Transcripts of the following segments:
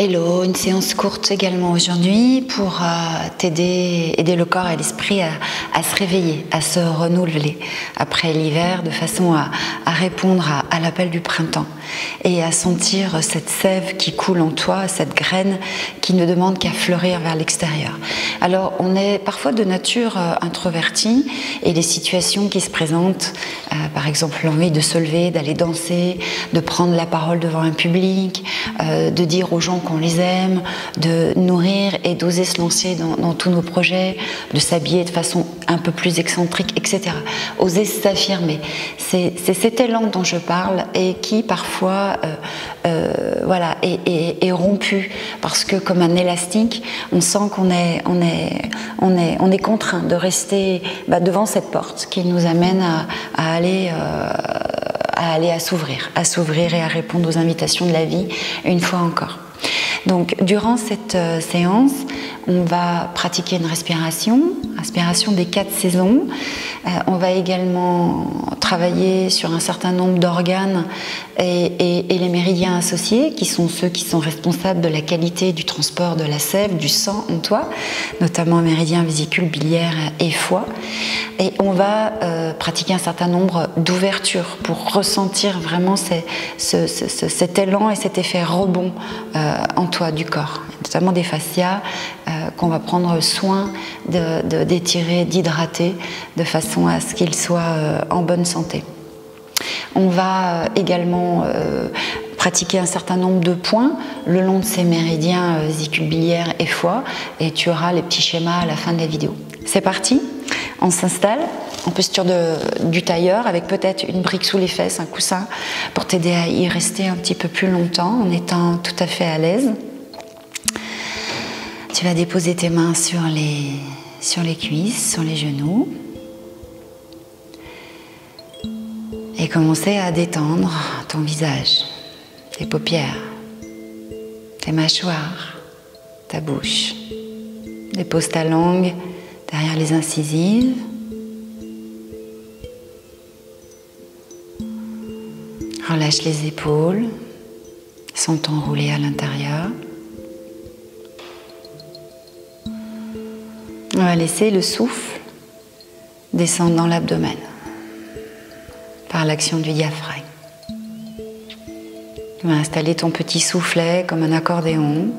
Hello, une séance courte également aujourd'hui pour aider le corps et l'esprit à se réveiller, à se renouveler après l'hiver de façon à répondre à l'appel du printemps et à sentir cette sève qui coule en toi, cette graine qui ne demande qu'à fleurir vers l'extérieur. Alors on est parfois de nature introvertie et les situations qui se présentent, par exemple l'envie de se lever, d'aller danser, de prendre la parole devant un public, de dire aux gens qu'on les aime, de nourrir et d'oser se lancer dans tous nos projets, de s'habiller de façon un peu plus excentrique, etc. Oser s'affirmer. C'est cet élan dont je parle et qui parfois voilà, est rompu parce que comme un élastique, on sent qu'on est contraint de rester devant cette porte qui nous amène à s'ouvrir et à répondre aux invitations de la vie une fois encore. Donc, durant cette séance, on va pratiquer une respiration des 4 saisons. On va également travailler sur un certain nombre d'organes et les méridiens associés, qui sont ceux qui sont responsables de la qualité du transport de la sève, du sang en toi, notamment méridien, vésicule, biliaire et foie. Et on va pratiquer un certain nombre d'ouvertures pour ressentir vraiment cet élan et cet effet rebond en toi du corps, notamment des fascias qu'on va prendre soin d'étirer, d'hydrater de façon à ce qu'ils soient en bonne santé. On va également pratiquer un certain nombre de points le long de ces méridiens vésicule, biliaire et foie, et tu auras les petits schémas à la fin de la vidéo. C'est parti, on s'installe en posture du tailleur avec peut-être une brique sous les fesses, un coussin pour t'aider à y rester un petit peu plus longtemps en étant tout à fait à l'aise. Tu vas déposer tes mains sur les cuisses, sur les genoux et commencer à détendre ton visage, tes paupières, tes mâchoires, ta bouche. Dépose ta langue derrière les incisives. Relâche les épaules, sans t'enrouler à l'intérieur. On va laisser le souffle descendre dans l'abdomen par l'action du diaphragme. Tu vas installer ton petit soufflet comme un accordéon.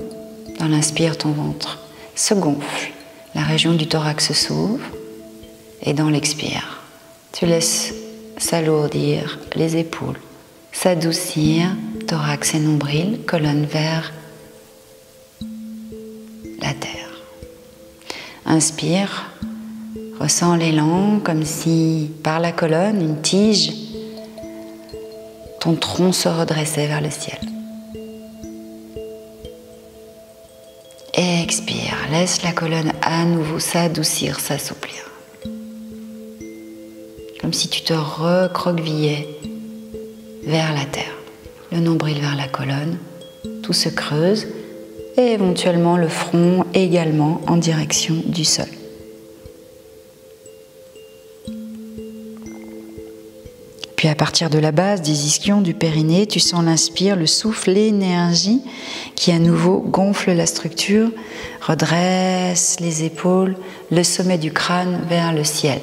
Dans l'inspire, ton ventre se gonfle, la région du thorax s'ouvre et dans l'expire, tu laisses s'alourdir les épaules, s'adoucir, thorax et nombril, colonne vers la terre. Inspire, ressens l'élan comme si par la colonne, une tige, ton tronc se redressait vers le ciel. Expire, laisse la colonne à nouveau s'adoucir, s'assouplir. Comme si tu te recroquevillais vers la terre. Le nombril vers la colonne, tout se creuse et éventuellement le front également en direction du sol. Puis à partir de la base des ischions du périnée, tu sens l'inspire, le souffle, l'énergie qui à nouveau gonfle la structure, redresse les épaules, le sommet du crâne vers le ciel.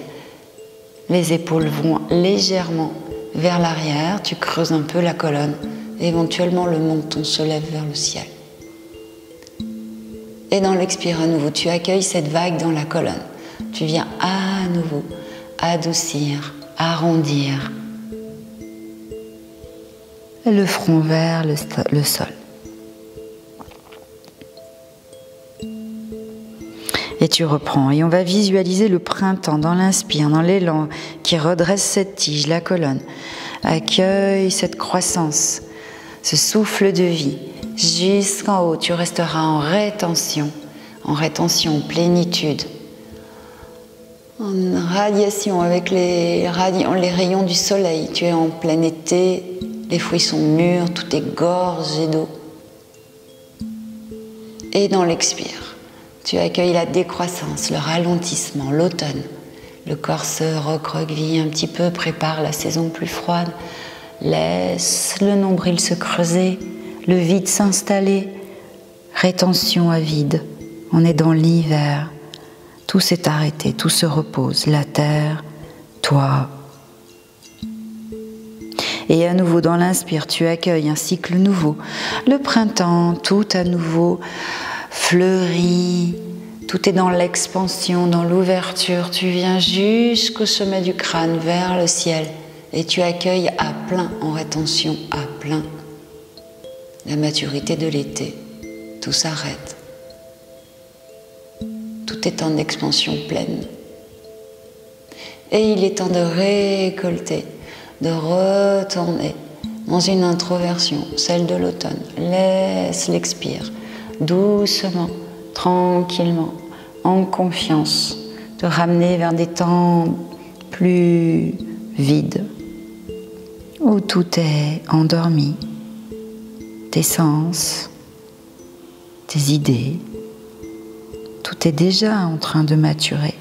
Les épaules vont légèrement vers l'arrière, tu creuses un peu la colonne, éventuellement le menton se lève vers le ciel. Et dans l'expire à nouveau, tu accueilles cette vague dans la colonne. Tu viens à nouveau adoucir, arrondir le front vers le sol. Et tu reprends. Et on va visualiser le printemps dans l'inspire, dans l'élan qui redresse cette tige, la colonne. Accueille cette croissance, ce souffle de vie. Jusqu'en haut, tu resteras en rétention, en plénitude, en radiation avec les rayons du soleil. Tu es en plein été, les fruits sont mûrs, tout est gorgé d'eau. Et dans l'expire, tu accueilles la décroissance, le ralentissement, l'automne. Le corps se recroqueville un petit peu, prépare la saison plus froide. Laisse le nombril se creuser, le vide s'installer, rétention à vide. On est dans l'hiver. Tout s'est arrêté, tout se repose. La terre, toi. Et à nouveau, dans l'inspire, tu accueilles un cycle nouveau. Le printemps, tout à nouveau fleurit. Tout est dans l'expansion, dans l'ouverture. Tu viens jusqu'au sommet du crâne, vers le ciel. Et tu accueilles à plein, en rétention, à plein, la maturité de l'été. Tout s'arrête. Tout est en expansion pleine. Et il est temps de récolter, de retourner dans une introversion, celle de l'automne. Laisse l'expire, doucement, tranquillement, en confiance, te ramener vers des temps plus vides, où tout est endormi, tes sens, tes idées, tout est déjà en train de maturer.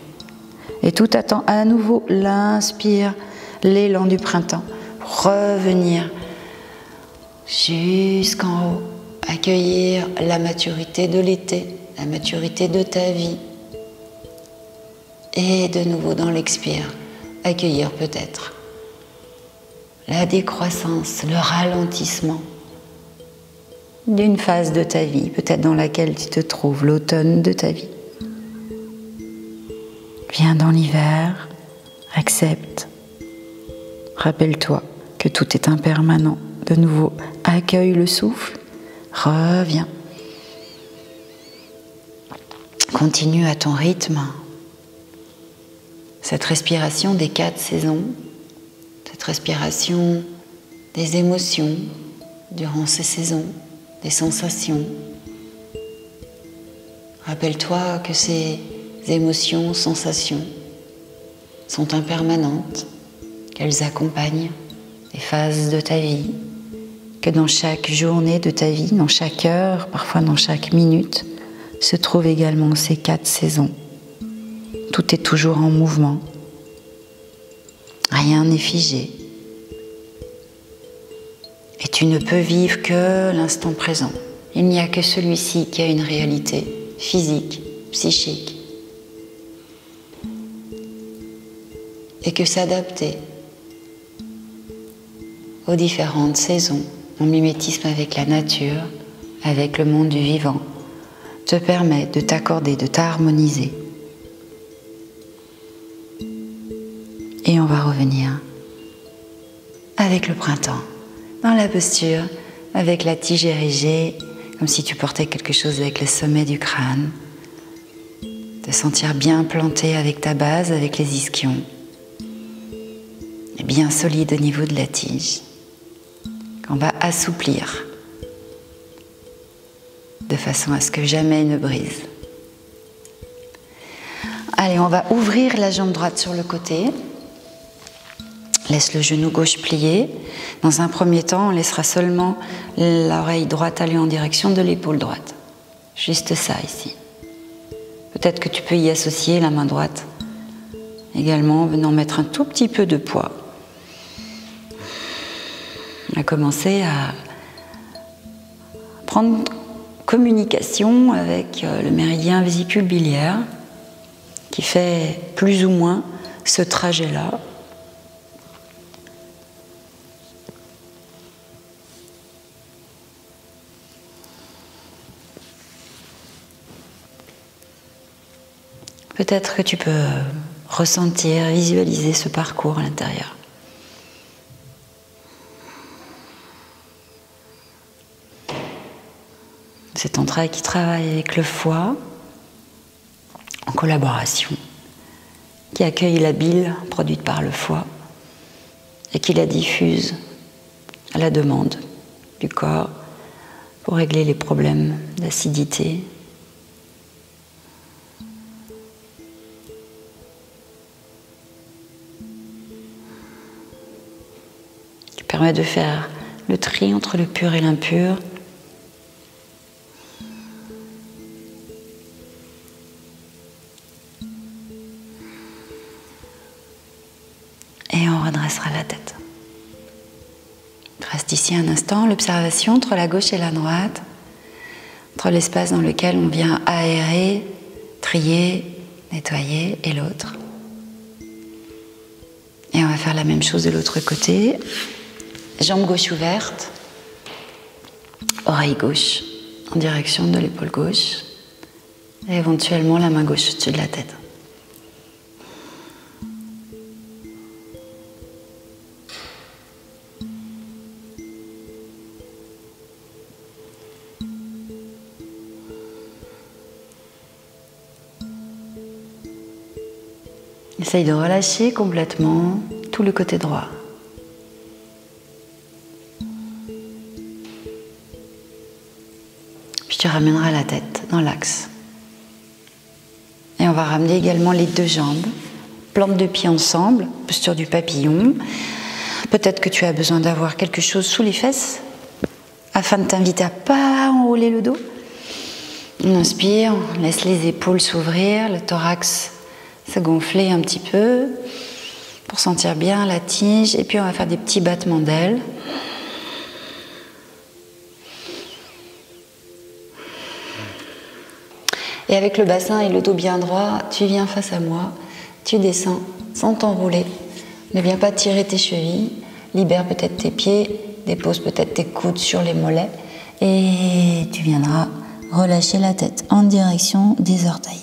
Et tout attend à nouveau l'inspire, l'élan du printemps, revenir jusqu'en haut, accueillir la maturité de l'été, la maturité de ta vie. Et de nouveau dans l'expire, accueillir peut-être la décroissance, le ralentissement d'une phase de ta vie, peut-être dans laquelle tu te trouves, l'automne de ta vie. Viens dans l'hiver, accepte, rappelle-toi que tout est impermanent. De nouveau, accueille le souffle, reviens. Continue à ton rythme cette respiration des 4 saisons, cette respiration des émotions durant ces saisons, des sensations. Rappelle-toi que ces émotions, sensations sont impermanentes, qu'elles accompagnent les phases de ta vie, que dans chaque journée de ta vie, dans chaque heure, parfois dans chaque minute, se trouvent également ces 4 saisons. Tout est toujours en mouvement. Rien n'est figé. Et tu ne peux vivre que l'instant présent. Il n'y a que celui-ci qui a une réalité physique, psychique. Et que s'adapter aux différentes saisons, en mimétisme avec la nature, avec le monde du vivant, te permet de t'accorder, de t'harmoniser. Et on va revenir avec le printemps, dans la posture, avec la tige érigée, comme si tu portais quelque chose avec le sommet du crâne. Te sentir bien planté avec ta base, avec les ischions. Et bien solide au niveau de la tige. Qu'on va assouplir de façon à ce que jamais ne brise. Allez, on va ouvrir la jambe droite sur le côté. Laisse le genou gauche plié. Dans un premier temps, on laissera seulement l'oreille droite aller en direction de l'épaule droite. Juste ça ici. Peut-être que tu peux y associer la main droite. Également, en venant mettre un tout petit peu de poids. On va commencer à prendre communication avec le méridien vésicule biliaire qui fait plus ou moins ce trajet-là. Peut-être que tu peux ressentir, visualiser ce parcours à l'intérieur. Cet entraille qui travaille avec le foie, en collaboration, qui accueille la bile produite par le foie et qui la diffuse à la demande du corps pour régler les problèmes d'acidité. Qui permet de faire le tri entre le pur et l'impur. Et on redressera la tête. Reste ici un instant, l'observation entre la gauche et la droite. entre l'espace dans lequel on vient aérer, trier, nettoyer et l'autre. Et on va faire la même chose de l'autre côté. Jambe gauche ouverte, oreille gauche en direction de l'épaule gauche et éventuellement la main gauche au-dessus de la tête. Essaye de relâcher complètement tout le côté droit. Puis tu ramèneras la tête dans l'axe. Et on va ramener également les deux jambes. Plantes de pieds ensemble, posture du papillon. Peut-être que tu as besoin d'avoir quelque chose sous les fesses afin de t'inviter à pas enrouler le dos. On inspire, on laisse les épaules s'ouvrir, le thorax se gonfler un petit peu pour sentir bien la tige. Et puis on va faire des petits battements d'ailes. Et avec le bassin et le dos bien droit, tu viens face à moi, tu descends sans t'enrouler. Ne viens pas tirer tes chevilles, libère peut-être tes pieds, dépose peut-être tes coudes sur les mollets et tu viendras relâcher la tête en direction des orteils.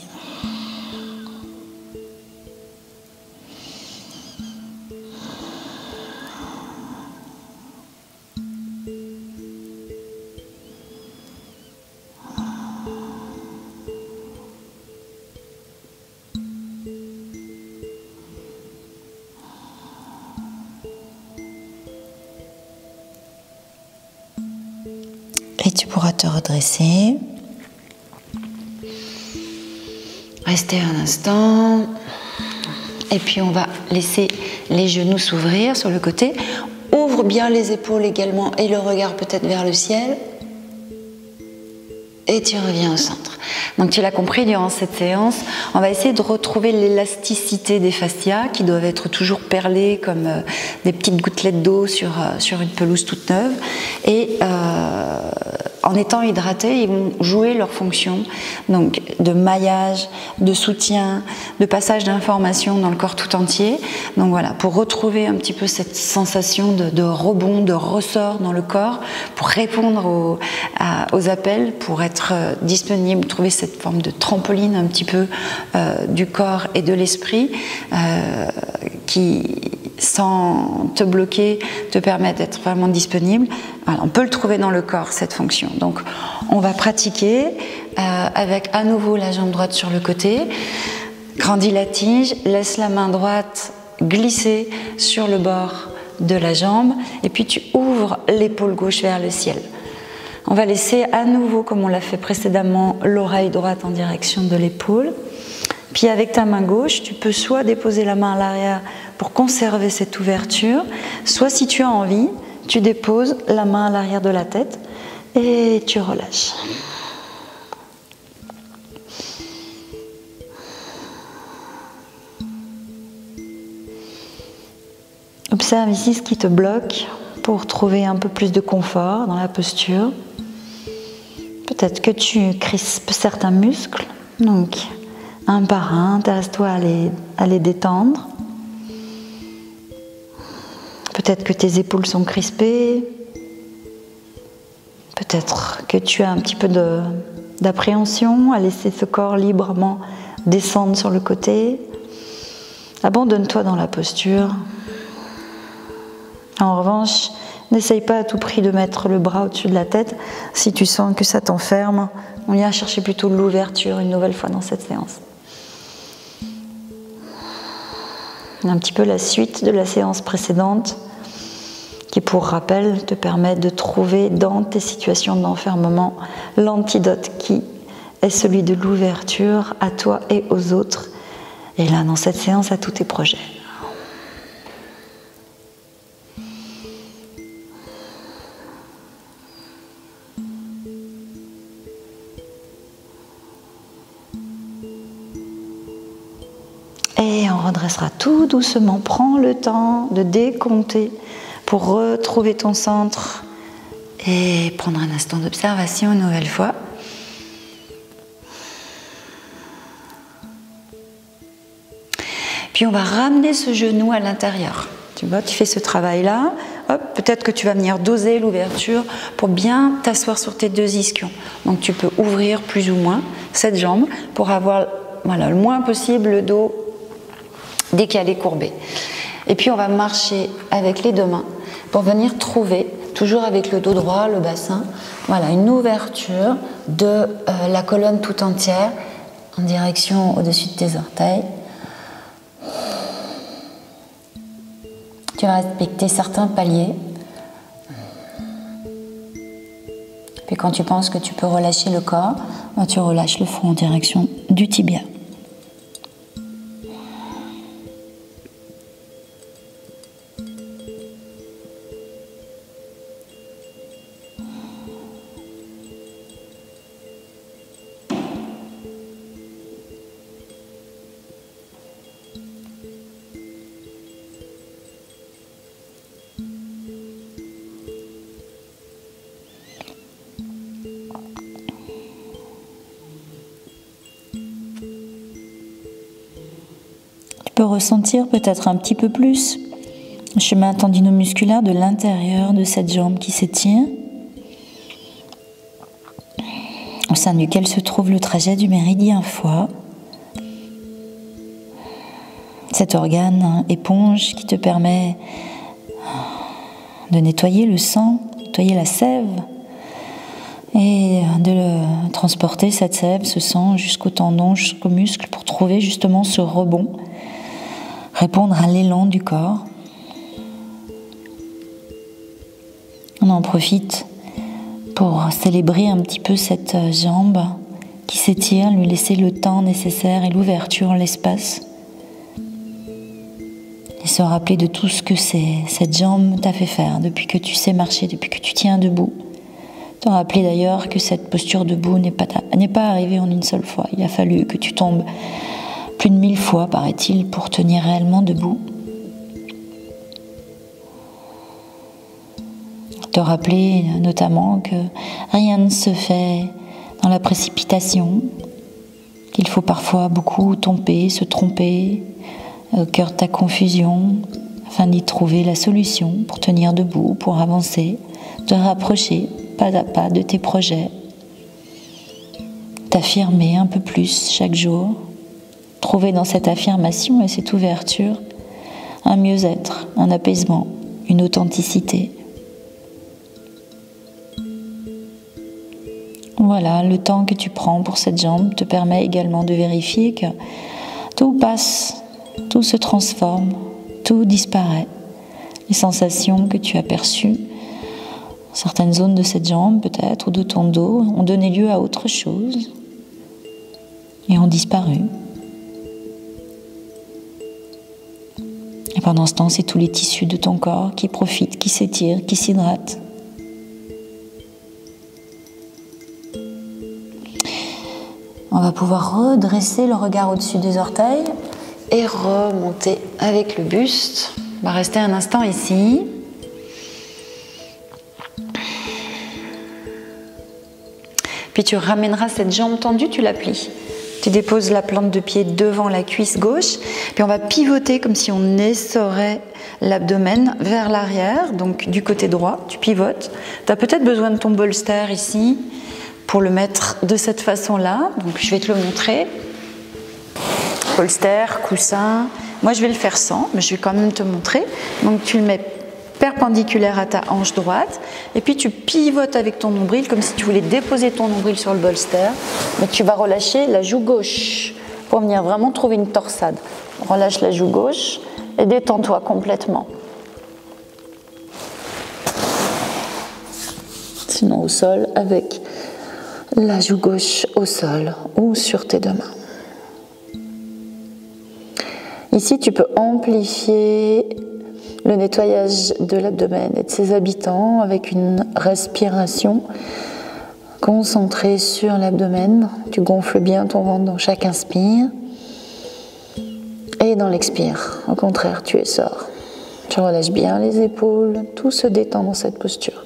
Et tu pourras te redresser. Rester un instant. Et puis on va laisser les genoux s'ouvrir sur le côté. Ouvre bien les épaules également et le regard peut-être vers le ciel. Et tu reviens au centre. Donc tu l'as compris, durant cette séance, on va essayer de retrouver l'élasticité des fascias qui doivent être toujours perlés comme des petites gouttelettes d'eau sur une pelouse toute neuve. Et en étant hydratés, ils vont jouer leur fonction donc de maillage, de soutien, de passage d'informations dans le corps tout entier. Donc voilà, pour retrouver un petit peu cette sensation de rebond, de ressort dans le corps, pour répondre aux appels, pour être disponible, trouver cette forme de trampoline un petit peu du corps et de l'esprit qui, sans te bloquer, te permet d'être vraiment disponible. Voilà, on peut le trouver dans le corps, cette fonction. Donc on va pratiquer avec à nouveau la jambe droite sur le côté, grandis la tige, laisse la main droite glisser sur le bord de la jambe et puis tu ouvres l'épaule gauche vers le ciel. On va laisser à nouveau, comme on l'a fait précédemment, l'oreille droite en direction de l'épaule. Puis avec ta main gauche, tu peux soit déposer la main à l'arrière pour conserver cette ouverture, soit si tu as envie, tu déposes la main à l'arrière de la tête et tu relâches. Observe ici ce qui te bloque pour trouver un peu plus de confort dans la posture. Peut-être que tu crispes certains muscles, donc un par un, intéresse-toi à les détendre. Peut-être que tes épaules sont crispées, peut-être que tu as un petit peu d'appréhension à laisser ce corps librement descendre sur le côté. Abandonne-toi dans la posture. En revanche, n'essaye pas à tout prix de mettre le bras au-dessus de la tête. Si tu sens que ça t'enferme, on ira chercher plutôt l'ouverture une nouvelle fois dans cette séance. Un petit peu la suite de la séance précédente qui, pour rappel, te permet de trouver dans tes situations d'enfermement l'antidote qui est celui de l'ouverture à toi et aux autres. Et là, dans cette séance, à tous tes projets. Et on redressera tout doucement. Prends le temps de décompter pour retrouver ton centre et prendre un instant d'observation une nouvelle fois. Puis on va ramener ce genou à l'intérieur. Tu vois, tu fais ce travail-là. Hop, peut-être que tu vas venir doser l'ouverture pour bien t'asseoir sur tes deux ischions. Donc tu peux ouvrir plus ou moins cette jambe pour avoir voilà, le moins possible le dos décalé, courbé. Et puis on va marcher avec les deux mains pour venir trouver, toujours avec le dos droit, le bassin, voilà, une ouverture de la colonne tout entière en direction au-dessus de tes orteils. Tu vas respecter certains paliers. Puis quand tu penses que tu peux relâcher le corps, tu relâches le front en direction du tibia. Tu peux ressentir peut-être un petit peu plus le chemin tendino-musculaire de l'intérieur de cette jambe qui s'étire, au sein duquel se trouve le trajet du méridien foie, cet organe éponge qui te permet de nettoyer le sang, nettoyer la sève et de transporter cette sève, ce sang jusqu'au tendon, jusqu'au muscle pour trouver justement ce rebond, répondre à l'élan du corps. On en profite pour célébrer un petit peu cette jambe qui s'étire, lui laisser le temps nécessaire et l'ouverture, l'espace. Et se rappeler de tout ce que cette jambe t'a fait faire depuis que tu sais marcher, depuis que tu tiens debout. Te rappeler d'ailleurs que cette posture debout n'est pas arrivée en une seule fois. Il a fallu que tu tombes plus de 1000 fois, paraît-il, pour tenir réellement debout. Te rappeler notamment que rien ne se fait dans la précipitation, qu'il faut parfois beaucoup tomber, se tromper, au cœur de ta confusion, afin d'y trouver la solution pour tenir debout, pour avancer, te rapprocher pas à pas de tes projets, t'affirmer un peu plus chaque jour, trouver dans cette affirmation et cette ouverture un mieux-être, un apaisement, une authenticité. Voilà, le temps que tu prends pour cette jambe te permet également de vérifier que tout passe, tout se transforme, tout disparaît. Les sensations que tu as perçues, certaines zones de cette jambe peut-être, ou de ton dos, ont donné lieu à autre chose et ont disparu. Et pendant ce temps, c'est tous les tissus de ton corps qui profitent, qui s'étirent, qui s'hydratent. On va pouvoir redresser le regard au-dessus des orteils et remonter avec le buste. On va rester un instant ici. Puis tu ramèneras cette jambe tendue, tu la plies. Tu déposes la plante de pied devant la cuisse gauche, puis on va pivoter comme si on essorait l'abdomen vers l'arrière, donc du côté droit, tu pivotes. Tu as peut-être besoin de ton bolster ici pour le mettre de cette façon-là, donc je vais te le montrer. Bolster, coussin, moi je vais le faire sans, mais je vais quand même te montrer. Donc tu le mets perpendiculaire à ta hanche droite, et puis tu pivotes avec ton nombril comme si tu voulais déposer ton nombril sur le bolster, mais tu vas relâcher la joue gauche pour venir vraiment trouver une torsade. Relâche la joue gauche et détends-toi complètement. Sinon au sol avec la joue gauche au sol ou sur tes deux mains. Ici tu peux amplifier le nettoyage de l'abdomen et de ses habitants avec une respiration concentrée sur l'abdomen. Tu gonfles bien ton ventre dans chaque inspire et dans l'expire. Au contraire, tu essores. Tu relâches bien les épaules, tout se détend dans cette posture.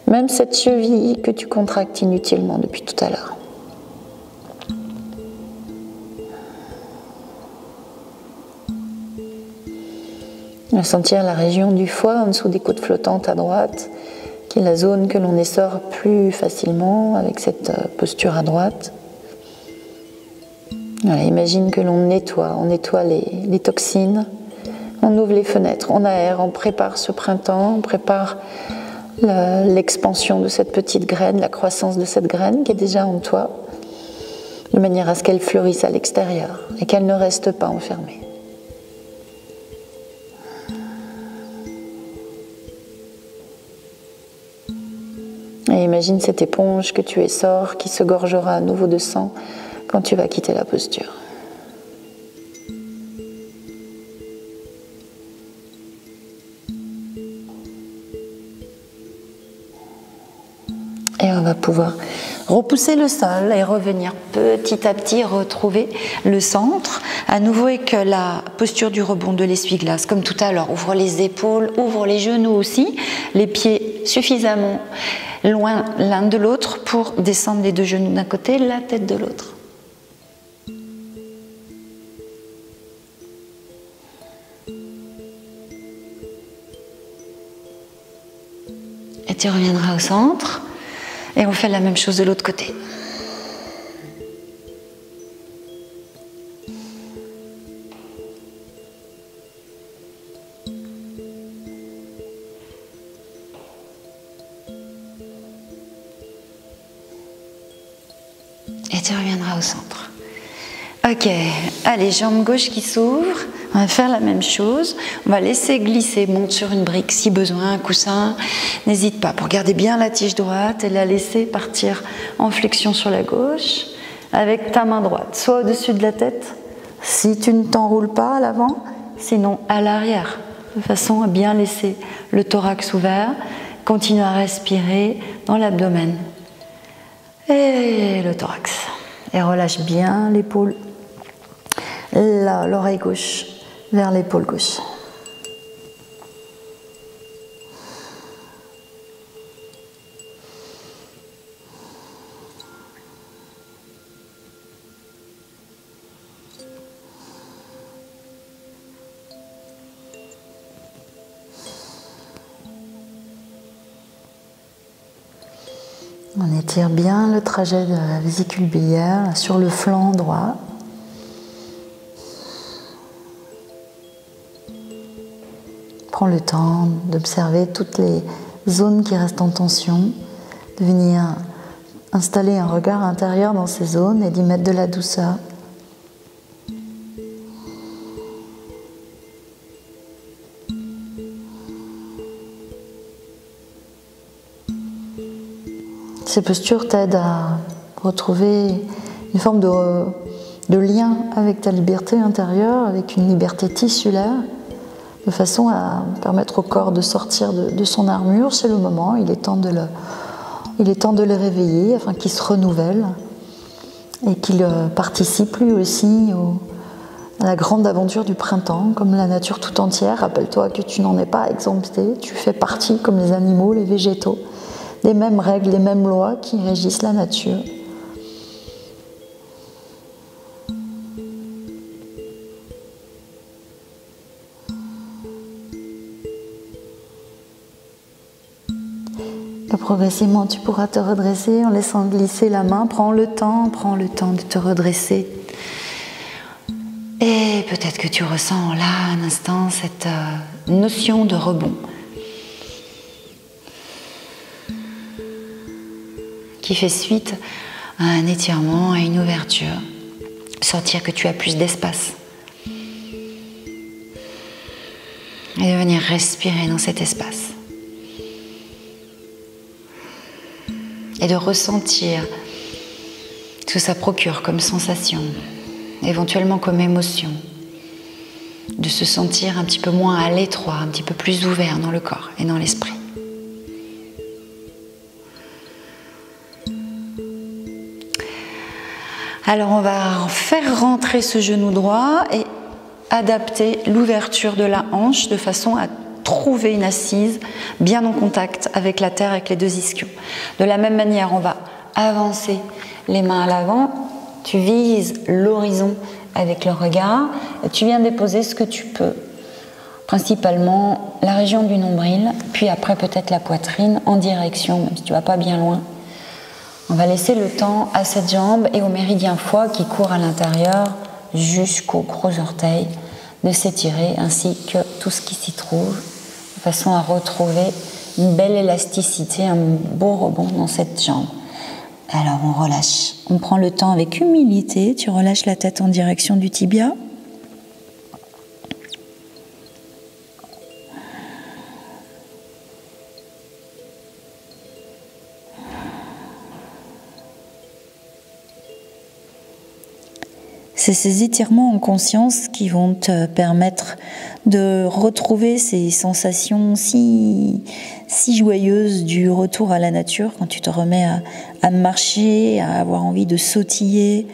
Même cette cheville que tu contractes inutilement depuis tout à l'heure. On va sentir la région du foie en dessous des côtes flottantes à droite, qui est la zone que l'on essore plus facilement avec cette posture à droite. Voilà, imagine que l'on nettoie, les toxines, on ouvre les fenêtres, on aère, on prépare ce printemps, on prépare l'expansion de cette petite graine, la croissance de cette graine qui est déjà en toi, de manière à ce qu'elle fleurisse à l'extérieur et qu'elle ne reste pas enfermée. Et imagine cette éponge que tu essores qui se gorgera à nouveau de sang quand tu vas quitter la posture. Et on va pouvoir repousser le sol et revenir petit à petit retrouver le centre, à nouveau avec la posture du rebond de l'essuie-glace, comme tout à l'heure. Ouvre les épaules, ouvre les genoux aussi, les pieds suffisamment loin l'un de l'autre pour descendre les deux genoux d'un côté, la tête de l'autre. Et tu reviendras au centre. Et on fait la même chose de l'autre côté. Et tu reviendras au centre. Ok, allez, jambe gauche qui s'ouvre. On va faire la même chose. On va laisser glisser, monte sur une brique si besoin, un coussin. N'hésite pas pour garder bien la tige droite et la laisser partir en flexion sur la gauche avec ta main droite, soit au-dessus de la tête, si tu ne t'enroules pas à l'avant, sinon à l'arrière, de façon à bien laisser le thorax ouvert. Continue à respirer dans l'abdomen et le thorax. Et relâche bien l'épaule, l'oreille gauche vers l'épaule gauche. On étire bien le trajet de la vésicule biliaire sur le flanc droit. Prends le temps d'observer toutes les zones qui restent en tension, de venir installer un regard intérieur dans ces zones et d'y mettre de la douceur. Ces postures t'aident à retrouver une forme de lien avec ta liberté intérieure, avec une liberté tissulaire, de façon à permettre au corps de sortir de son armure. C'est le moment, il est temps de le réveiller afin qu'il se renouvelle et qu'il participe lui aussi à la grande aventure du printemps, comme la nature tout entière. Rappelle-toi que tu n'en es pas exempté, tu fais partie, comme les animaux, les végétaux, des mêmes règles, les mêmes lois qui régissent la nature. Et progressivement, tu pourras te redresser en laissant glisser la main. Prends le temps de te redresser. Et peut-être que tu ressens là, un instant, cette notion de rebond qui fait suite à un étirement, à une ouverture. Sentir que tu as plus d'espace. Et de venir respirer dans cet espace. Et de ressentir ce que ça procure comme sensation, éventuellement comme émotion. De se sentir un petit peu moins à l'étroit, un petit peu plus ouvert dans le corps et dans l'esprit. Alors on va faire rentrer ce genou droit et adapter l'ouverture de la hanche de façon à trouver une assise bien en contact avec la terre, avec les deux ischions. De la même manière, on va avancer les mains à l'avant. Tu vises l'horizon avec le regard et tu viens déposer ce que tu peux principalement la région du nombril, puis après peut-être la poitrine en direction, même si tu vas pas bien loin. On va laisser le temps à cette jambe et au méridien foie qui court à l'intérieur jusqu'aux gros orteils de s'étirer, ainsi que tout ce qui s'y trouve, de façon à retrouver une belle élasticité, un beau rebond dans cette jambe. Alors on relâche, on prend le temps avec humilité, tu relâches la tête en direction du tibia. C'est ces étirements en conscience qui vont te permettre de retrouver ces sensations si joyeuses du retour à la nature, quand tu te remets à marcher, à avoir envie de sautiller,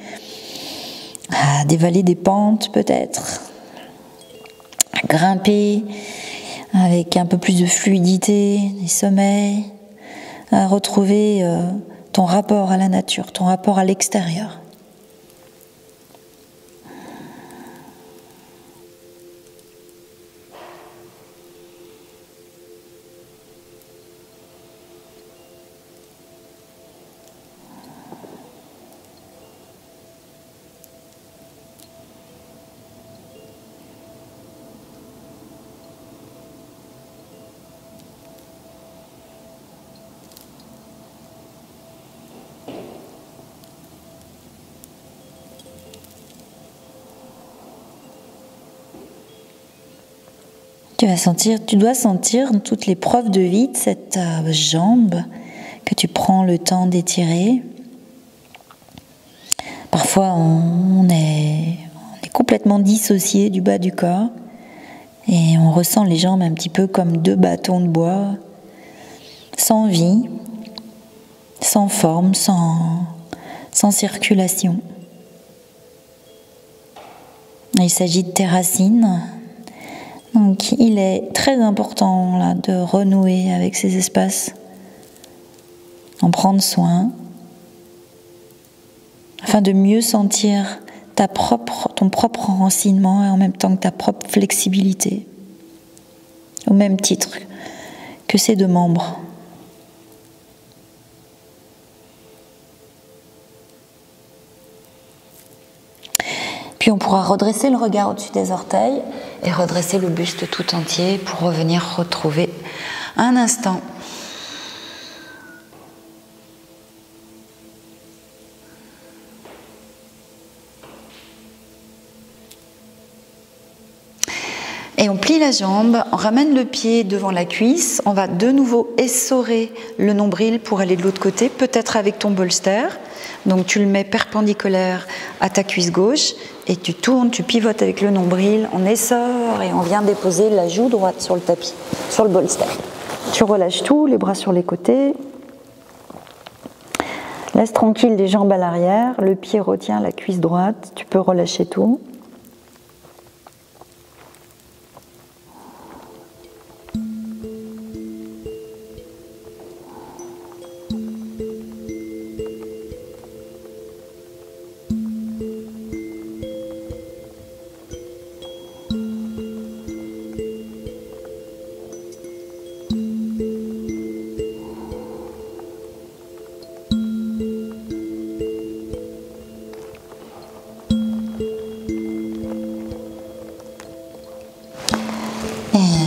à dévaler des pentes peut-être, à grimper avec un peu plus de fluidité, des sommets, à retrouver ton rapport à la nature, ton rapport à l'extérieur. Tu dois sentir toutes les preuves de vie de cette jambe que tu prends le temps d'étirer. Parfois, on est complètement dissocié du bas du corps et on ressent les jambes un petit peu comme deux bâtons de bois, sans vie, sans forme, sans circulation. Il s'agit de tes racines. Donc il est très important là, de renouer avec ces espaces, en prendre soin, afin de mieux sentir ton propre enracinement et en même temps que ta propre flexibilité, au même titre que ces deux membres. Puis on pourra redresser le regard au-dessus des orteils et redresser le buste tout entier pour revenir retrouver un instant. Et on plie la jambe, on ramène le pied devant la cuisse, on va de nouveau essorer le nombril pour aller de l'autre côté, peut-être avec ton bolster. Donc tu le mets perpendiculaire à ta cuisse gauche et tu tournes, tu pivotes avec le nombril, on essore et on vient déposer la joue droite sur le tapis, sur le bolster. Tu relâches tout, les bras sur les côtés. Laisse tranquille les jambes à l'arrière, le pied retient la cuisse droite, tu peux relâcher tout.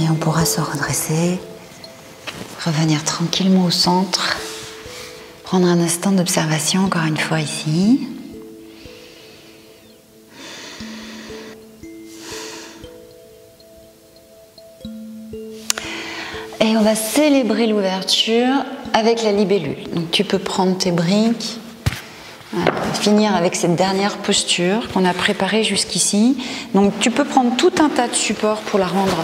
On pourra se redresser, revenir tranquillement au centre, prendre un instant d'observation encore une fois ici. Et on va célébrer l'ouverture avec la libellule. Donc tu peux prendre tes briques, finir avec cette dernière posture qu'on a préparée jusqu'ici. Donc tu peux prendre tout un tas de supports pour la rendre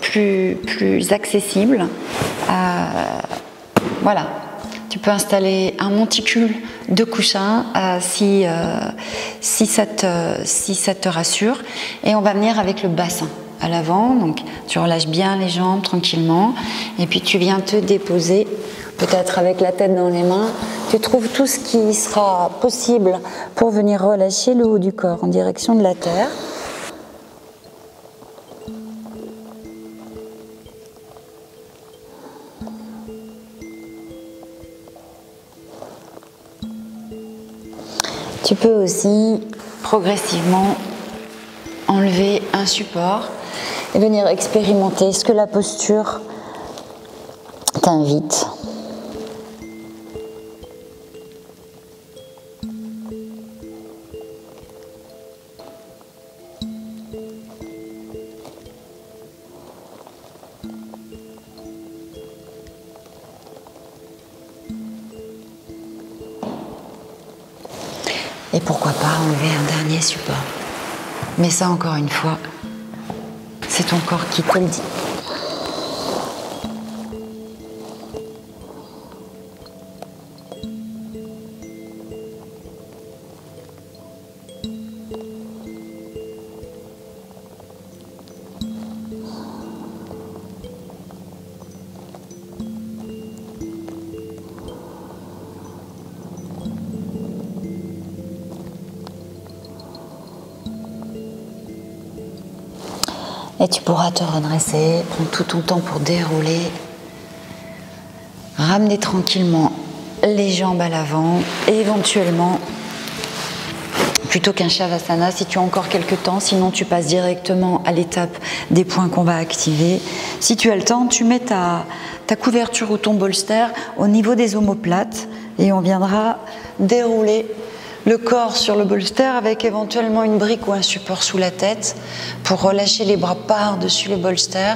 plus accessible. Voilà, tu peux installer un monticule de couchins si ça te rassure. Et on va venir avec le bassin à l'avant. Donc tu relâches bien les jambes tranquillement et puis tu viens te déposer peut-être avec la tête dans les mains. Tu trouves tout ce qui sera possible pour venir relâcher le haut du corps en direction de la terre. Tu peux aussi progressivement enlever un support et venir expérimenter ce que la posture t'invite. Et pourquoi pas enlever un dernier support. Mais ça, encore une fois, c'est ton corps qui te le dit. Et tu pourras te redresser, prendre tout ton temps pour dérouler, ramener tranquillement les jambes à l'avant et éventuellement, plutôt qu'un Shavasana, si tu as encore quelques temps, sinon tu passes directement à l'étape des points qu'on va activer. Si tu as le temps, tu mets ta couverture ou ton bolster au niveau des omoplates et on viendra dérouler le corps sur le bolster avec éventuellement une brique ou un support sous la tête pour relâcher les bras par-dessus le bolster,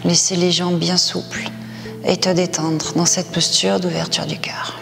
laisser les jambes bien souples et te détendre dans cette posture d'ouverture du cœur.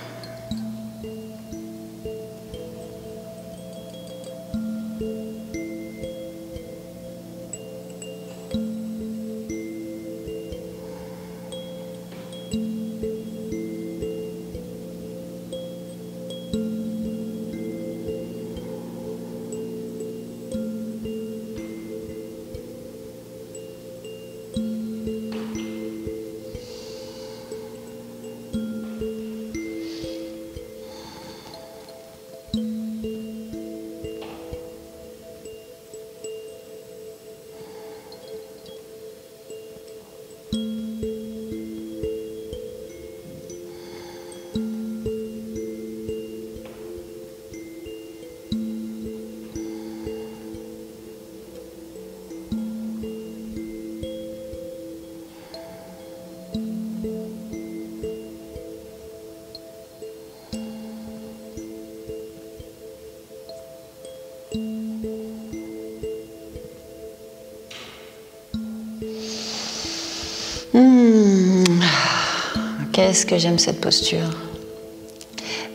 Qu'est-ce que j'aime cette posture.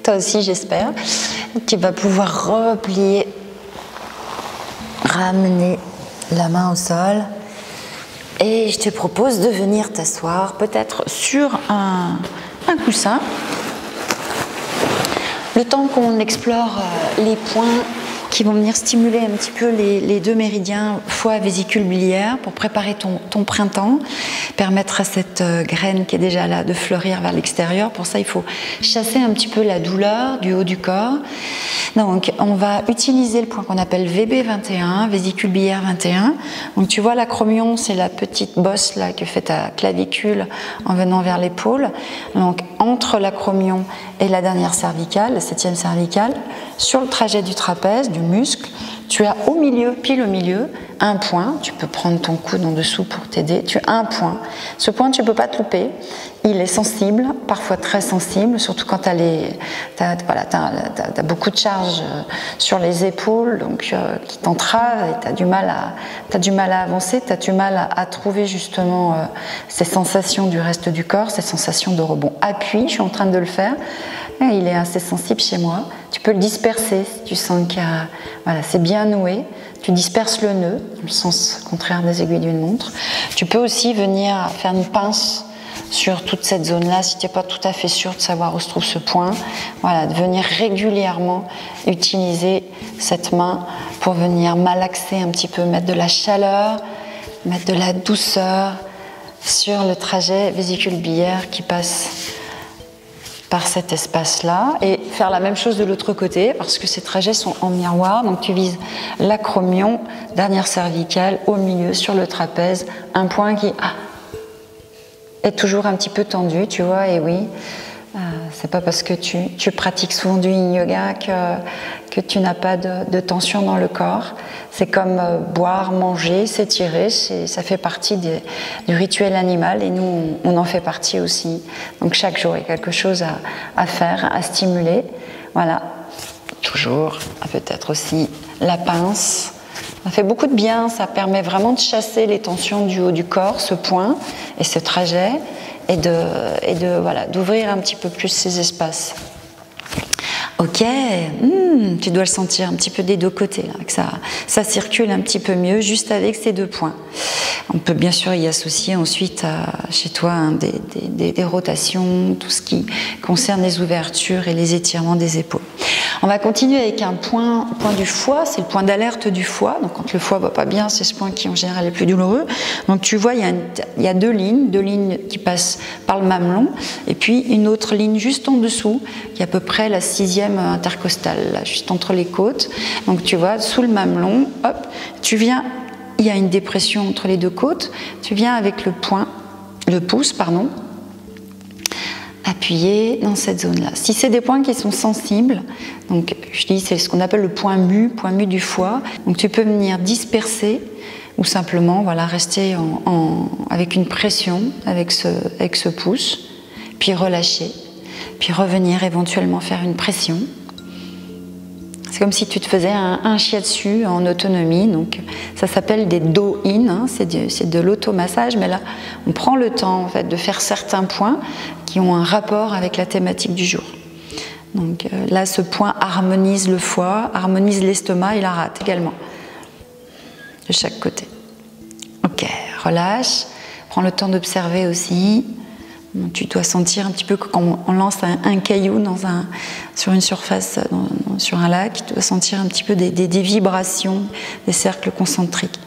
Toi aussi, j'espère. Tu vas pouvoir replier, ramener la main au sol. Et je te propose de venir t'asseoir peut-être sur un coussin. Le temps qu'on explore les points qui vont venir stimuler un petit peu les deux méridiens foie, vésicule biliaire pour préparer ton printemps, permettre à cette graine qui est déjà là de fleurir vers l'extérieur. Pour ça, il faut chasser un petit peu la douleur du haut du corps. Donc, on va utiliser le point qu'on appelle VB21, vésicule biliaire 21. Donc, tu vois l'acromion, c'est la petite bosse là que fait ta clavicule en venant vers l'épaule. Donc, entre l'acromion et la dernière cervicale, la 7e cervicale, sur le trajet du trapèze, du muscle, tu as au milieu, pile au milieu, un point. Tu peux prendre ton coude en dessous pour t'aider. Tu as un point. Ce point, tu ne peux pas te louper. Il est sensible, parfois très sensible, surtout quand tu as beaucoup de charge sur les épaules, donc qui t'entravent et tu as du mal à avancer, tu as du mal à trouver justement ces sensations du reste du corps, ces sensations de rebond. Appuie, je suis en train de le faire. Il est assez sensible chez moi. Tu peux le disperser si tu sens qu'il y a, voilà, c'est bien noué. Tu disperses le nœud, dans le sens contraire des aiguilles d'une montre. Tu peux aussi venir faire une pince sur toute cette zone-là, si tu n'es pas tout à fait sûr de savoir où se trouve ce point. Voilà, de venir régulièrement utiliser cette main pour venir malaxer un petit peu, mettre de la chaleur, mettre de la douceur sur le trajet vésicule biliaire qui passe par cet espace-là, et faire la même chose de l'autre côté parce que ces trajets sont en miroir. Donc tu vises l'acromion, dernière cervicale, au milieu, sur le trapèze, un point qui est toujours un petit peu tendu, tu vois, et oui, C'est pas parce que tu pratiques souvent du yin yoga que tu n'as pas de tension dans le corps. C'est comme boire, manger, s'étirer, ça fait partie du rituel animal et nous, on en fait partie aussi. Donc chaque jour, il y a quelque chose à faire, à stimuler. Voilà, toujours, peut-être aussi la pince. Ça fait beaucoup de bien, ça permet vraiment de chasser les tensions du haut du corps, ce point et ce trajet, et voilà, d'ouvrir un petit peu plus ces espaces. Ok, tu dois le sentir un petit peu des deux côtés, là, que ça circule un petit peu mieux juste avec ces deux points. On peut bien sûr y associer ensuite chez toi des rotations, tout ce qui concerne les ouvertures et les étirements des épaules. On va continuer avec un point du foie, c'est le point d'alerte du foie. Donc quand le foie va pas bien, c'est ce point qui en général est plus douloureux. Donc tu vois, il y a deux lignes qui passent par le mamelon, et puis une autre ligne juste en dessous, qui est à peu près la 6e intercostale, là, juste entre les côtes. Donc tu vois, sous le mamelon, hop, il y a une dépression entre les deux côtes, tu viens avec le pouce, appuyer dans cette zone-là. Si c'est des points qui sont sensibles, donc je dis c'est ce qu'on appelle le point mu du foie, donc tu peux venir disperser ou simplement voilà, rester avec une pression avec ce pouce, puis relâcher, puis revenir éventuellement faire une pression. C'est comme si tu te faisais un shiatsu en autonomie, donc ça s'appelle des do-in, hein, c'est de l'automassage, mais là on prend le temps en fait, de faire certains points qui ont un rapport avec la thématique du jour. Donc là ce point harmonise le foie, harmonise l'estomac et la rate également, de chaque côté. Ok, relâche, prends le temps d'observer aussi. Tu dois sentir un petit peu que quand on lance un caillou sur une surface, sur un lac, tu dois sentir un petit peu des vibrations, des cercles concentriques.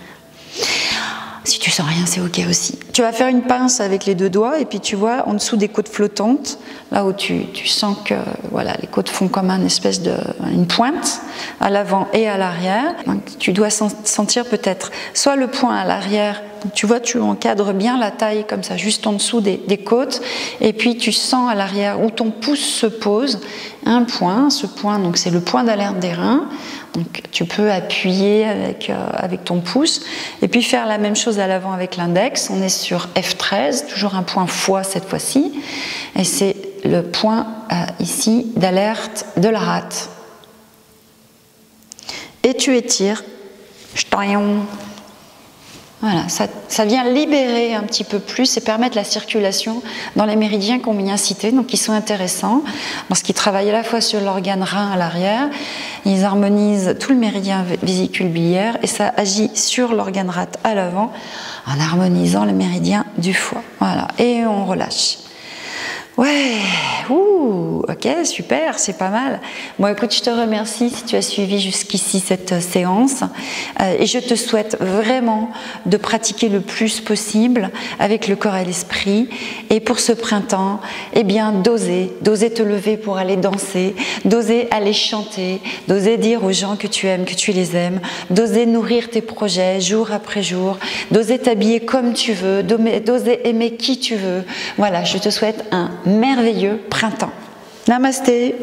Si tu sens rien, c'est ok aussi. Tu vas faire une pince avec les deux doigts et puis tu vois en dessous des côtes flottantes, là où tu sens que voilà, les côtes font comme une pointe à l'avant et à l'arrière. Donc, tu dois sentir peut-être soit le point à l'arrière. Tu vois, tu encadres bien la taille comme ça, juste en dessous des côtes, et puis tu sens à l'arrière où ton pouce se pose un point. Ce point, donc c'est le point d'alerte des reins. Donc tu peux appuyer avec ton pouce, et puis faire la même chose à l'avant avec l'index. On est sur F13, toujours un point foie cette fois-ci, et c'est le point ici d'alerte de la rate. Et tu étires. Voilà, ça vient libérer un petit peu plus et permettre la circulation dans les méridiens qu'on vient citer, donc qui sont intéressants, parce qu'ils travaillent à la fois sur l'organe rein à l'arrière, ils harmonisent tout le méridien vésicule biliaire et ça agit sur l'organe rate à l'avant en harmonisant le méridien du foie. Voilà, et on relâche. Ouais, ok, super, c'est pas mal. Bon, écoute, je te remercie si tu as suivi jusqu'ici cette séance et je te souhaite vraiment de pratiquer le plus possible avec le corps et l'esprit. Et pour ce printemps, eh bien, d'oser te lever pour aller danser, d'oser aller chanter, d'oser dire aux gens que tu aimes, que tu les aimes, d'oser nourrir tes projets jour après jour, d'oser t'habiller comme tu veux, d'oser aimer qui tu veux. Voilà, je te souhaite un merveilleux printemps. Namasté.